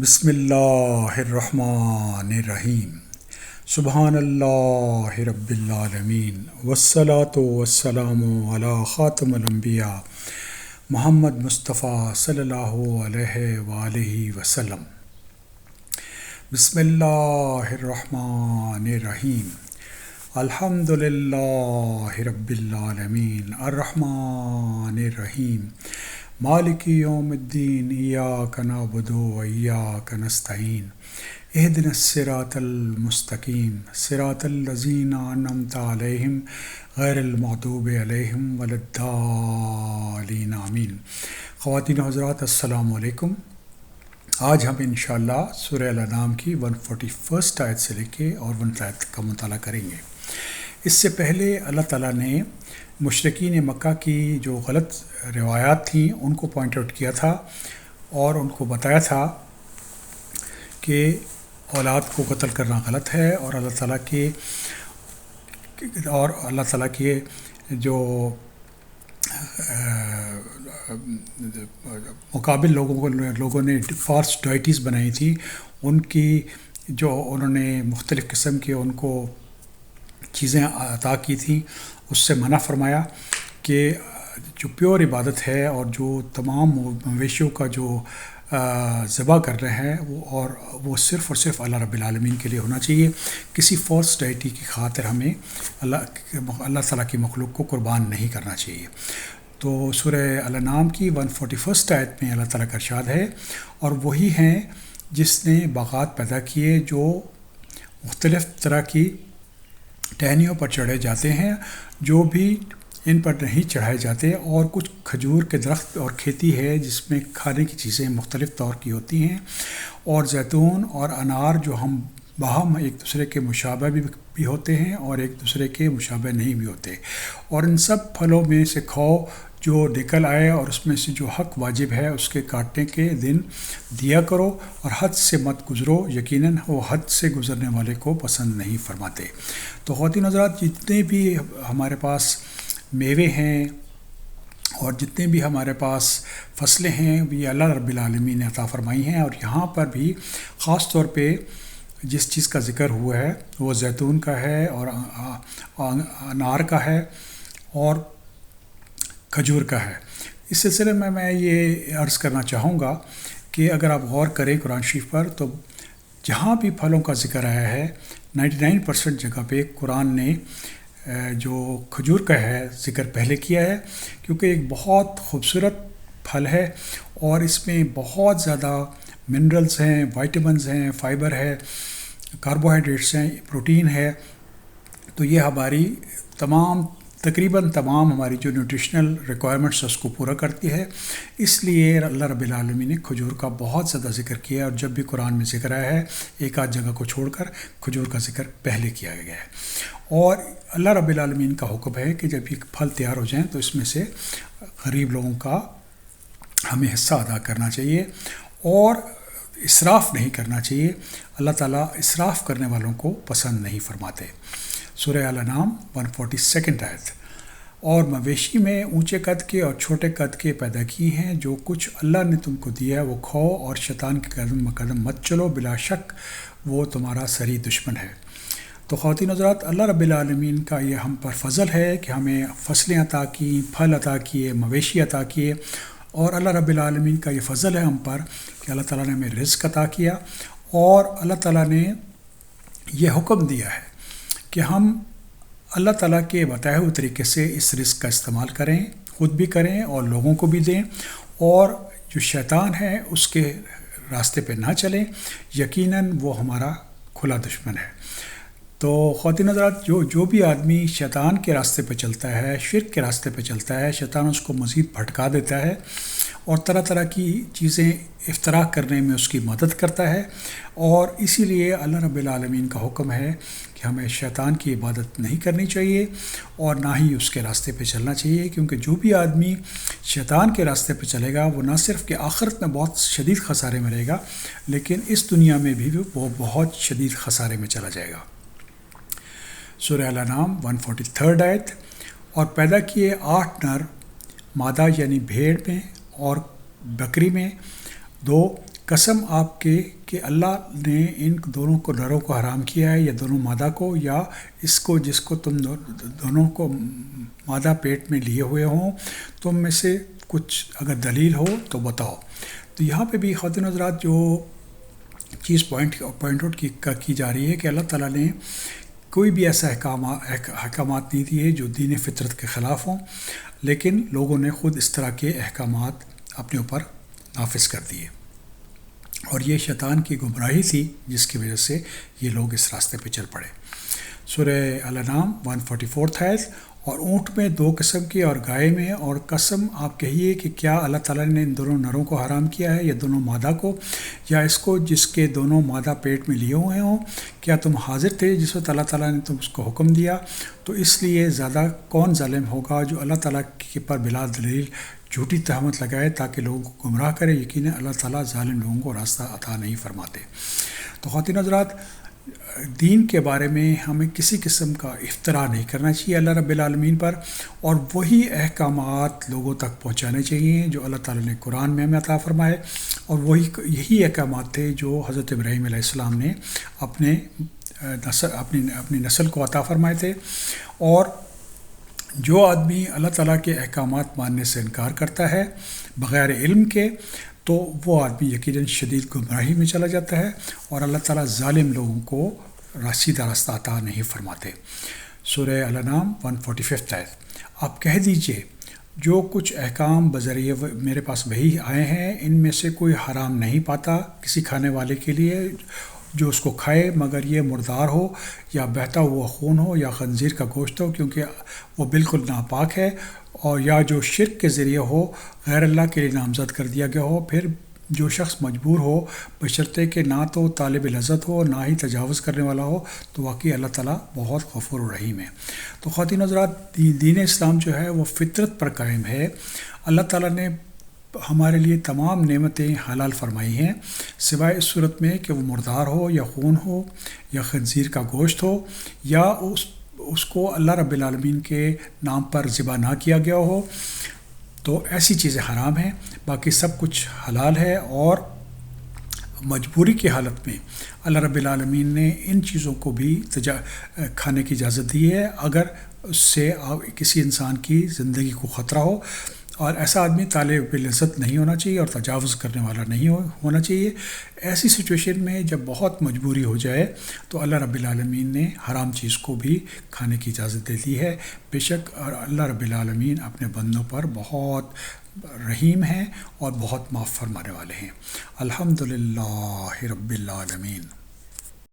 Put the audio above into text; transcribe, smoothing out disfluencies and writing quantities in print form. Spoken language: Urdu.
بسم اللہ الرحمن الرحیم۔ سبحان اللہ رب العالمین والصلاة والسلام علی خاتم الانبیاء محمد مصطفیٰ صلی اللہ علیہ وآلہ وسلم۔ بسم اللہ الرحمن الرحیم۔ الحمد للہ رب العالمین الرحمن الرحیم مالک یوم الدین ایاک نعبد و ایاک نستعین اہدنا الصراط المستقیم صراط الذین انعمت علیہم غیر المغضوب علیہم ولا الضالین آمین۔ خواتین و حضرات السلام علیکم۔ آج ہم انشاءاللہ سورہ الانعام کی 141 آیت سے لے کے اور 1 آیت کا مطالعہ کریں گے۔ اس سے پہلے اللہ تعالیٰ نے مشرکین مکہ کی جو غلط روایات تھیں ان کو پوائنٹ آؤٹ کیا تھا اور ان کو بتایا تھا کہ اولاد کو قتل کرنا غلط ہے، اور اللہ تعالیٰ کے جو مقابل لوگوں نے فالس ڈائٹیز بنائی تھی، ان کی جو انہوں نے مختلف قسم کے ان کو چیزیں عطا کی تھیں، اس سے منع فرمایا کہ جو پیور عبادت ہے اور جو تمام مویشیوں کا جو ذبح کر رہے ہیں وہ صرف اور صرف اللہ رب العالمین کے لیے ہونا چاہیے۔ کسی فالس ڈائٹی کی خاطر ہمیں اللہ تعالیٰ کی مخلوق کو قربان نہیں کرنا چاہیے۔ تو سورہ الانعام کی 141 آیت میں اللہ تعالیٰ کا ارشاد ہے، اور وہی ہیں جس نے باغات پیدا کیے جو مختلف طرح کی ٹہنیوں پر چڑھے جاتے ہیں، جو بھی ان پر نہیں چڑھائے جاتے، اور کچھ کھجور کے درخت اور کھیتی ہے جس میں کھانے کی چیزیں مختلف طور کی ہوتی ہیں، اور زیتون اور انار جو ہم باہم ایک دوسرے کے مشابہ بھی ہوتے ہیں اور ایک دوسرے کے مشابہ نہیں بھی ہوتے، اور ان سب پھلوں میں سے کھاؤ جو نکل آئے، اور اس میں سے جو حق واجب ہے اس کے کاٹنے کے دن دیا کرو، اور حد سے مت گزرو، یقیناً وہ حد سے گزرنے والے کو پسند نہیں فرماتے۔ تو خواتین حضرات، جتنے بھی ہمارے پاس میوے ہیں اور جتنے بھی ہمارے پاس فصلیں ہیں، یہ اللہ رب العالمین نے عطا فرمائی ہیں، اور یہاں پر بھی خاص طور پہ جس چیز کا ذکر ہوا ہے وہ زیتون کا ہے اور انار کا ہے اور کھجور کا ہے۔ اس سلسلے میں یہ عرض کرنا چاہوں گا کہ اگر آپ غور کریں قرآن شریف پر، تو جہاں بھی پھلوں کا ذکر آیا ہے 99% جگہ پہ قرآن نے جو کھجور کا ہے ذکر پہلے کیا ہے، کیونکہ ایک بہت خوبصورت پھل ہے اور اس میں بہت زیادہ منرلز ہیں، وائٹامنز ہیں، فائبر ہے، کاربوہائیڈریٹس ہیں، پروٹین ہے۔ تو یہ ہماری تقریباً تمام ہماری جو نیوٹریشنل ریکوائرمنٹس اس کو پورا کرتی ہے، اس لیے اللہ رب العالمین نے کھجور کا بہت زیادہ ذکر کیا ہے، اور جب بھی قرآن میں ذکر آیا ہے ایک آدھ جگہ کو چھوڑ کر کھجور کا ذکر پہلے کیا گیا ہے۔ اور اللہ رب العالمین کا حکم ہے کہ جب یہ پھل تیار ہو جائیں تو اس میں سے غریب لوگوں کا ہمیں حصہ ادا کرنا چاہیے اور اسراف نہیں کرنا چاہیے۔ اللہ تعالیٰ اسراف کرنے والوں کو پسند نہیں فرماتے۔ سورہ الانعام 142 آیت۔ اور مویشی میں اونچے قد کے اور چھوٹے قد کے پیدا کیے ہیں، جو کچھ اللہ نے تم کو دیا ہے وہ کھاؤ، اور شیطان کے قدم مت چلو، بلا شک وہ تمہارا سری دشمن ہے۔ تو خواتین حضرات، اللہ رب العالمین کا یہ ہم پر فضل ہے کہ ہمیں فصلیں عطا کی، پھل عطا کیے، مویشی عطا کیے، اور اللہ رب العالمین کا یہ فضل ہے ہم پر کہ اللہ تعالیٰ نے ہمیں رزق عطا کیا، اور اللہ تعالیٰ نے یہ حکم دیا ہے کہ ہم اللہ تعالیٰ کے بتائے ہوئے طریقے سے اس رزق کا استعمال کریں، خود بھی کریں اور لوگوں کو بھی دیں، اور جو شیطان ہے اس کے راستے پہ نہ چلیں، یقیناً وہ ہمارا کھلا دشمن ہے۔ تو خواتین حضرات، جو بھی آدمی شیطان کے راستے پہ چلتا ہے، شرک کے راستے پہ چلتا ہے، شیطان اس کو مزید بھٹکا دیتا ہے اور طرح طرح کی چیزیں اختراع کرنے میں اس کی مدد کرتا ہے، اور اسی لیے اللہ رب العالمین کا حکم ہے کہ ہمیں شیطان کی عبادت نہیں کرنی چاہیے اور نہ ہی اس کے راستے پہ چلنا چاہیے، کیونکہ جو بھی آدمی شیطان کے راستے پہ چلے گا وہ نہ صرف کہ آخرت میں بہت شدید خسارے میں رہے گا، لیکن اس دنیا میں بھی وہ بہت شدید خسارے میں چلا جائے گا۔ سورہ الانعام 143 آیت۔ اور پیدا کیے 8 نر مادہ یعنی بھیڑ میں اور بکری میں، 2 قسم آپ کے کہ اللہ نے ان دونوں کو نروں کو حرام کیا ہے یا دونوں مادہ کو، یا اس کو جس کو تم دونوں کو مادہ پیٹ میں لیے ہوئے ہوں، تم میں سے کچھ اگر دلیل ہو تو بتاؤ۔ تو یہاں پہ بھی خواتین حضرات جو چیز پوائنٹ آؤٹ کی جا رہی ہے کہ اللہ تعالیٰ نے کوئی بھی ایسا احکامات نہیں دیے جو دین فطرت کے خلاف ہوں، لیکن لوگوں نے خود اس طرح کے احکامات اپنے اوپر نافذ کر دیے، اور یہ شیطان کی گمراہی تھی جس کی وجہ سے یہ لوگ اس راستے پہ چل پڑے۔ سورہ الانعام 144 آیت، اور اونٹ میں 2 قسم کی اور گائے میں، اور قسم آپ کہیے کہ کیا اللہ تعالیٰ نے ان دونوں نروں کو حرام کیا ہے یا دونوں مادہ کو، یا اس کو جس کے دونوں مادہ پیٹ میں لیے ہوئے ہوں؟ کیا تم حاضر تھے جس وقت اللہ تعالیٰ نے تم اس کو حکم دیا؟ تو اس لیے زیادہ کون ظالم ہوگا جو اللہ تعالیٰ کے پر بلا دلیل جھوٹی تہمت لگائے تاکہ لوگوں کو گمراہ کرے۔ یقیناً اللہ تعالیٰ ظالم لوگوں کو راستہ عطا نہیں فرماتے۔ تو خواتین حضرات، دین کے بارے میں ہمیں کسی قسم کا افتراء نہیں کرنا چاہیے اللہ رب العالمین پر، اور وہی احکامات لوگوں تک پہنچانے چاہیے جو اللہ تعالیٰ نے قرآن میں ہمیں عطا فرمائے، اور یہی احکامات تھے جو حضرت ابراہیم علیہ السلام نے اپنی نسل کو عطا فرمائے تھے۔ اور جو آدمی اللہ تعالیٰ کے احکامات ماننے سے انکار کرتا ہے بغیر علم کے، تو وہ آدمی یقیناً شدید گمراہی میں چلا جاتا ہے، اور اللہ تعالیٰ ظالم لوگوں کو سیدھا راستہ عطا نہیں فرماتے۔ سورہ الانعام 145 آیت، آپ کہہ دیجئے جو کچھ احکام بذریعہ میرے پاس وحی آئے ہیں ان میں سے کوئی حرام نہیں پاتا کسی کھانے والے کے لیے جو اس کو کھائے، مگر یہ مردار ہو یا بہتا ہوا خون ہو یا خنزیر کا گوشت ہو، کیونکہ وہ بالکل ناپاک ہے، اور یا جو شرک کے ذریعے ہو، غیر اللہ کے لیے نامزد کر دیا گیا ہو۔ پھر جو شخص مجبور ہو بشرطے کہ نہ تو طالب لذت ہو نہ ہی تجاوز کرنے والا ہو، تو واقعی اللہ تعالیٰ بہت غفور و رحیم ہے۔ تو خواتین حضرات، دین اسلام جو ہے وہ فطرت پر قائم ہے۔ اللہ تعالیٰ نے ہمارے لیے تمام نعمتیں حلال فرمائی ہیں، سوائے اس صورت میں کہ وہ مردار ہو یا خون ہو یا خنزیر کا گوشت ہو، یا اس کو اللہ رب العالمین کے نام پر ذبح نہ کیا گیا ہو، تو ایسی چیزیں حرام ہیں۔ باقی سب کچھ حلال ہے، اور مجبوری کی حالت میں اللہ رب العالمین نے ان چیزوں کو بھی کھانے کی اجازت دی ہے اگر اس سے کسی انسان کی زندگی کو خطرہ ہو، اور ایسا آدمی طالب لذت نہیں ہونا چاہیے اور تجاوز کرنے والا نہیں ہونا چاہیے۔ ایسی سچویشن میں جب بہت مجبوری ہو جائے تو اللہ رب العالمین نے حرام چیز کو بھی کھانے کی اجازت دے دی ہے۔ بے شک اللہ رب العالمین اپنے بندوں پر بہت رحیم ہیں اور بہت معاف فرمانے والے ہیں۔ الحمدللہ رب العالمین۔